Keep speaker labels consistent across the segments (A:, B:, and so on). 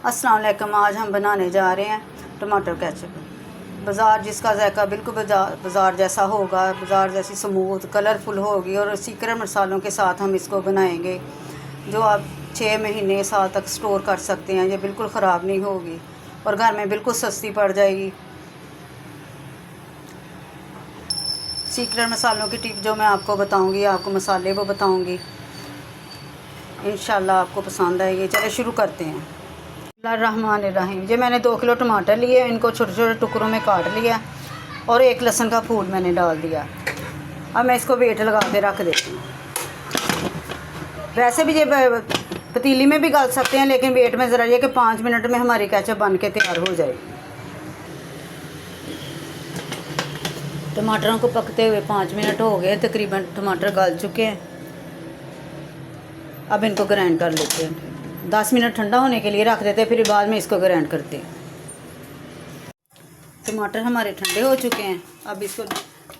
A: अस्सलाम वालेकुम। आज हम बनाने जा रहे हैं टमाटर केचप। बाज़ार जिसका जायका बिल्कुल बाज़ार जैसा होगा, बाज़ार जैसी स्मूथ कलरफुल होगी और सीक्रेट मसालों के साथ हम इसको बनाएंगे, जो आप 6 महीने साल तक स्टोर कर सकते हैं। ये बिल्कुल ख़राब नहीं होगी और घर में बिल्कुल सस्ती पड़ जाएगी। सीक्रेट मसालों की टिप जो मैं आपको बताऊंगी, आपको मसाले वो बताऊंगी, इंशाल्लाह आपको पसंद आएगी। चलिए शुरू करते हैं। बिस्मिल्लाहिर्रहमानिर्रहीम। ये मैंने 2 किलो टमाटर लिए, इनको छोटे छोटे टुकड़ों में काट लिया और 1 लहसुन का फूल मैंने डाल दिया। अब मैं इसको वेट लगा के रख देती हूँ। वैसे भी ये पतीली में भी गल सकते हैं, लेकिन वेट में ज़रा ये कि 5 मिनट में हमारी केचप बन के तैयार हो जाएगी। टमाटरों को पकते हुए 5 मिनट हो गए, तकरीबन टमाटर गल चुके हैं। अब इनको ग्राइंड कर लेते हैं। 10 मिनट ठंडा होने के लिए रख देते हैं, फिर बाद में इसको ग्राइंड करते हैं। टमाटर हमारे ठंडे हो चुके हैं। अब इसको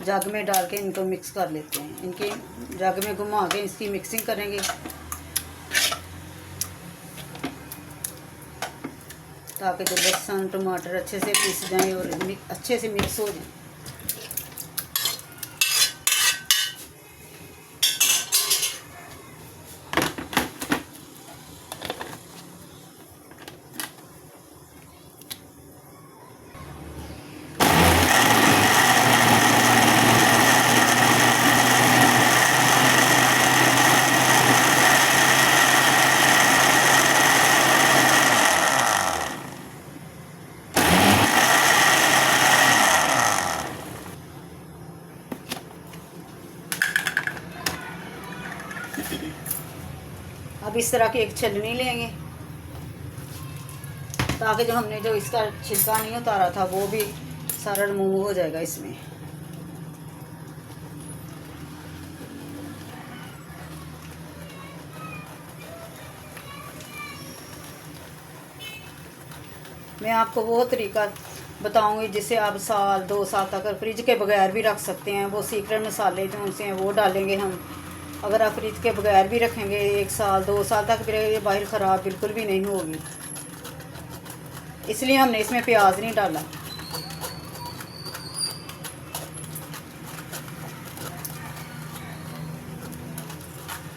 A: जग में डाल के इनको मिक्स कर लेते हैं। इनके जग में घुमा के इसकी मिक्सिंग करेंगे ताकि जो लहसुन टमाटर अच्छे से पीस जाएं और अच्छे से मिक्स हो जाए। अब इस तरह की एक छलनी लेंगे ताकि जो हमने जो इसका छिलका नहीं उतारा था वो भी सारा रिमूव हो जाएगा इसमें। मैं आपको वो तरीका बताऊंगी जिससे आप साल 2 साल तक फ्रिज के बगैर भी रख सकते हैं। वो सीक्रेट मसाले जो उनसे हैं वो डालेंगे हम। अगर आप फ्रिज के बगैर भी रखेंगे 1 साल 2 साल तक भी ये बाहर ख़राब बिल्कुल भी नहीं होगी। इसलिए हमने इसमें प्याज नहीं डाला।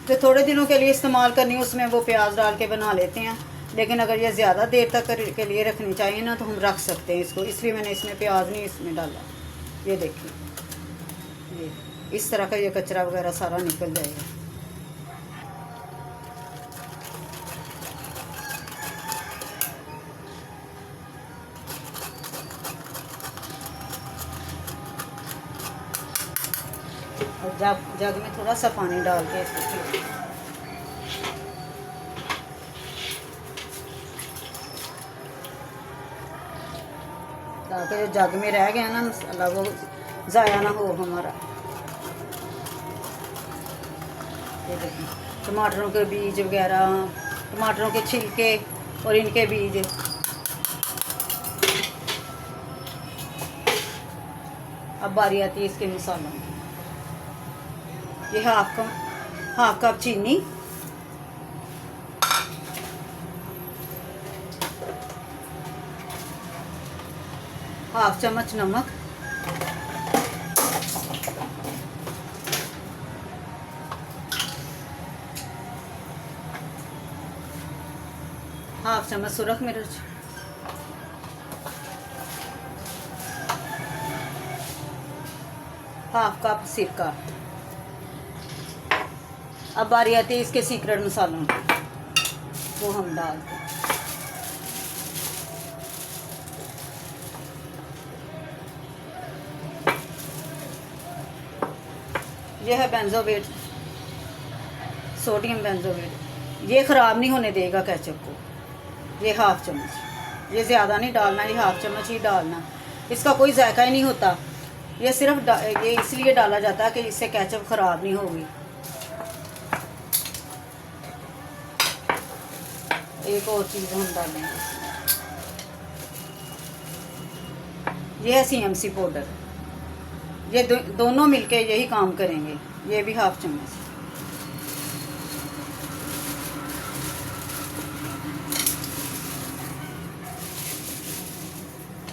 A: जो थोड़े दिनों के लिए इस्तेमाल करनी है उसमें वो प्याज डाल के बना लेते हैं, लेकिन अगर ये ज़्यादा देर तक के लिए रखनी चाहिए ना तो हम रख सकते हैं इसको। इसलिए मैंने इसमें प्याज नहीं इसमें डाला। ये देखिए, ये इस तरह का ये कचरा वगैरह सारा निकल जाएगा। और जग में थोड़ा सा पानी डाल के ताकि जो जग में रह गया ना मसाला वो ज़ाया ना हो हमारा। ये देखिए, टमाटरों के बीज वगैरह, टमाटरों के छिलके और इनके बीज। अब बारी आती है इसके मसालों में। ये हाफ कप चीनी, हाफ चम्मच नमक, हाफ चम्मच सुरख मिर्च, हाफ कप सिरका। अब बारी आती है इसके सीक्रेट मसालों की, वो हम डालते हैं। यह है बेंजोएट, सोडियम बेंजोएट। ये ख़राब नहीं होने देगा केचप को। ये हाफ चम्मच, ये ज़्यादा नहीं डालना, ये हाफ चम्मच ही डालना। इसका कोई जायका ही नहीं होता। ये सिर्फ ये इसलिए डाला जाता है कि इससे केचप ख़राब नहीं होगी। एक और चीज़ हम डालेंगे, ये है CMC पाउडर। ये दोनों मिलके यही काम करेंगे। ये भी हाफ चम्मच।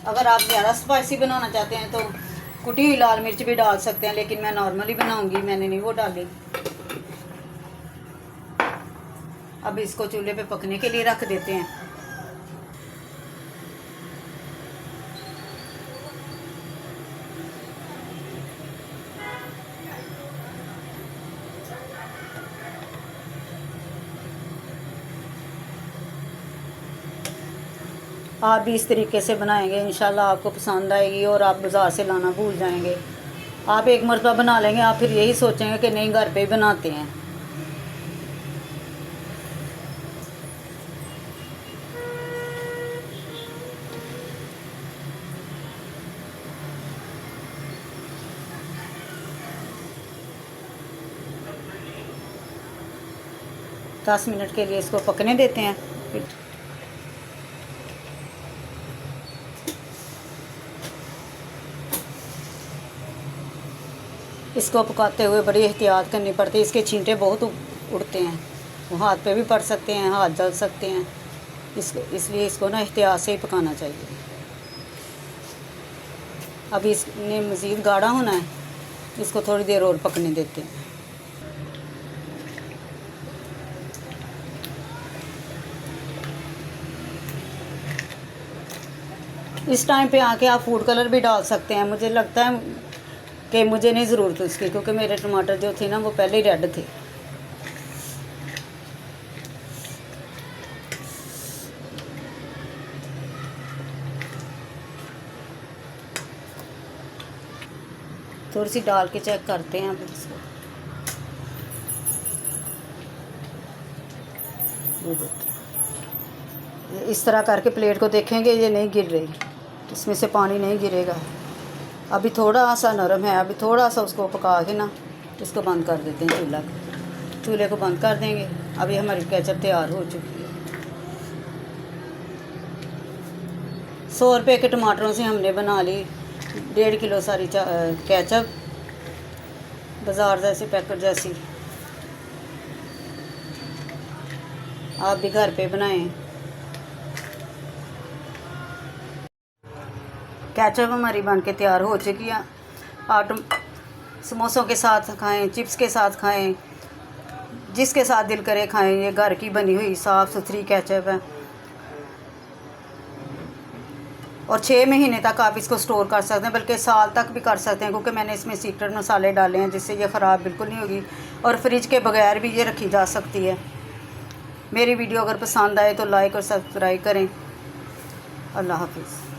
A: अगर आप ज़्यादा स्पाइसी बनाना चाहते हैं तो कुटी हुई लाल मिर्च भी डाल सकते हैं, लेकिन मैं नॉर्मली बनाऊंगी, मैंने नहीं वो डाली। अब इसको चूल्हे पे पकने के लिए रख देते हैं। आप भी इस तरीके से बनाएंगे, इंशाल्लाह आपको पसंद आएगी और आप बाज़ार से लाना भूल जाएंगे। आप एक मरतबा बना लेंगे, आप फिर यही सोचेंगे कि नहीं घर पे ही बनाते हैं। दस मिनट के लिए इसको पकने देते हैं। इसको पकाते हुए बड़ी एहतियात करनी पड़ती है, इसके छींटे बहुत उड़ते हैं, वो हाथ पे भी पड़ सकते हैं, हाथ जल सकते हैं। इसलिए इसको ना एहतियात से ही पकाना चाहिए। अब इसने मज़ीद गाढ़ा होना है, इसको थोड़ी देर और पकने देते हैं। इस टाइम पे आके आप फूड कलर भी डाल सकते हैं। मुझे लगता है कि मुझे नहीं ज़रूरत उसकी, क्योंकि मेरे टमाटर जो थे ना वो पहले ही रेड थे। थोड़ी सी डाल के चेक करते हैं अब इसको। ये देखिए, इस तरह करके प्लेट को देखेंगे, ये नहीं गिर रही, इसमें से पानी नहीं गिरेगा। अभी थोड़ा सा नरम है, अभी थोड़ा सा उसको पका के ना इसको बंद कर देते हैं। चूल्हे को बंद कर देंगे। अभी हमारी केचप तैयार हो चुकी है। 100 रुपये के टमाटरों से हमने बना ली 1.5 किलो सारी केचप, बाज़ार जैसे पैकेट जैसी। आप भी घर पे बनाएं। केचप हमारी बन के तैयार हो चुकी है। आप समोसों के साथ खाएं, चिप्स के साथ खाएं, जिसके साथ दिल करे खाएं। ये घर की बनी हुई साफ़ सुथरी केचप है और 6 महीने तक आप इसको स्टोर कर सकते हैं, बल्कि साल तक भी कर सकते हैं, क्योंकि मैंने इसमें सीक्रेट मसाले डाले हैं जिससे ये ख़राब बिल्कुल नहीं होगी और फ्रिज के बगैर भी ये रखी जा सकती है। मेरी वीडियो अगर पसंद आए तो लाइक और सब्सक्राइब करें। अल्लाह हाफिज़।